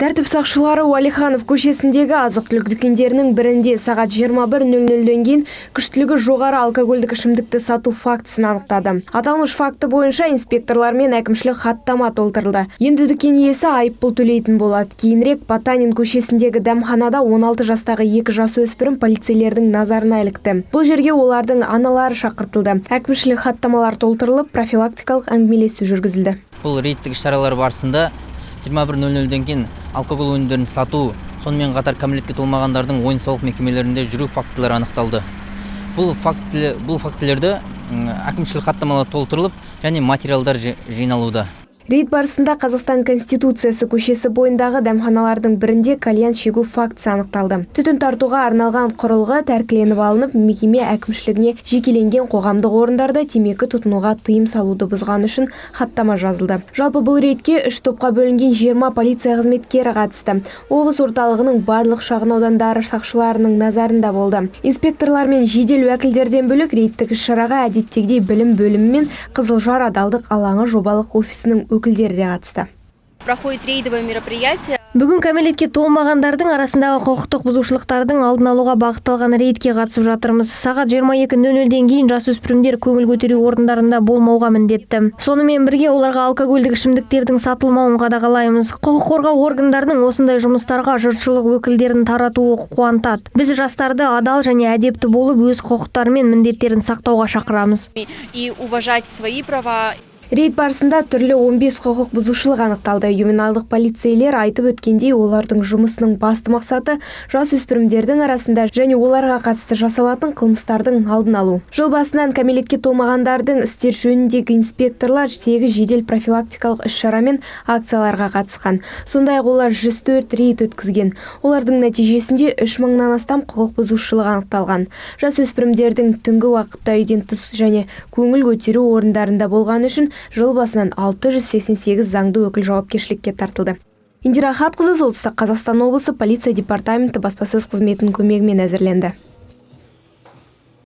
Тәртіп сақшылары Уәлиханов көшесіндегі азық-түлік дүкендерінің бірінде сағат 21:00-ден кейін күштілігі жоғары алкогольдік ішімдікті сату фактісін анықтады. Аталмыш факті бойынша инспекторлармен әкімшілік хаттама толтырылды. Енді дүкен иесі айыппұл төлейтін болады. Кейінірек Потанин көшесіндегі дәмханада 16 жастағы 2 жасөспірім полицейлердің назарына ілікті. Бұл жерге олардың аналары шақыртылды. Әкімшілік хаттамалар толтырылып, профилактикалық әңгімелесу жүргізілді. Бұл рейдтік іс-шаралар барысында 21:00-ден кейін алкоголь өнімдерін сату, сонымен қатар кәмелетке толмағандардың ойын-сауық мекемелерінде жүру фактілері анықталды. Бұл фактілерді әкімшілік хаттамалар толтырылып, және материалдар жиналуда. Рейд барысында Қазақстан Конституциясы көшесі бойындағы дәмханалардың бірінде кальян шегу фактісі анықталды. Түтін тартуға арналған құрылғы тәркіленіп алынып, мекеме әкімшілігіне жекеленген қоғамдық орындарда темекі тұтынуға тыйым салуды бұзған үшін хаттама жазылды. Жалпы бұл рейдке 3 топқа бөлінген 20 полиция қызметкері қатысты. Облыс орталығының барлық шағын аудандары сақшыларының назарында болды. Инспекторлар мен жедел уәкілдерден бөлек рейдтік іс-шараға әдеттегідей білім бөлімі мен Қызылжар адалдық алаңы жобалық офисінің өкілдері де қатысты. Проходит рейдовое мероприятие. Бүгін кәмелетке толмағандардың арасындағы құқықтық бұзушылықтардың алдын алуға бағытталған рейдке қатысып жатырмыз. Сағат 22:00-ден кейін жасөспірімдер көңіл көтеру орындарында болмауға міндетті. Сонымен бірге оларға алкогольдік ішімдіктердің сатылмауын қадағалаймыз. Құқық қорғау органдарының осындай жұмыстарға жұртшылық өкілдерін таратуы қуантады. Біз жастарды адал және әдепті болып өз құқықтары мен міндеттерін сақтауға шақырамыз. И уважать свои права. Рейд барысында түрлі 15 құқық бұзушылық анықталды. Ювеналдық полицейлер айтып өткендей, олардың жұмысының басты мақсаты жасөспірімдердің арасында және оларға қатысты жасалатын қылмыстардың алдын алу. Жыл басынан кәмелетке толмағандардың істер жөніндегі инспекторлар 8 жедел профилактикалық іс-шара мен акцияларға қатысқан. Сондай-ақ олар 104 рейд өткізген. Олардың нәтижесінде 3000-нан астам құқық бұзушылық анықталған. Жасөспірімдердің түнгі уақытта үйден тыс және көңіл көтеру орындарында болған үшін жыл басынан 688 заңды өкіл жауапкершілікке тартылды. Индира Хатқызы, Солтүстік Қазақстан облысы полиция департаменті баспасөз қызметінің көмегімен әзірленді.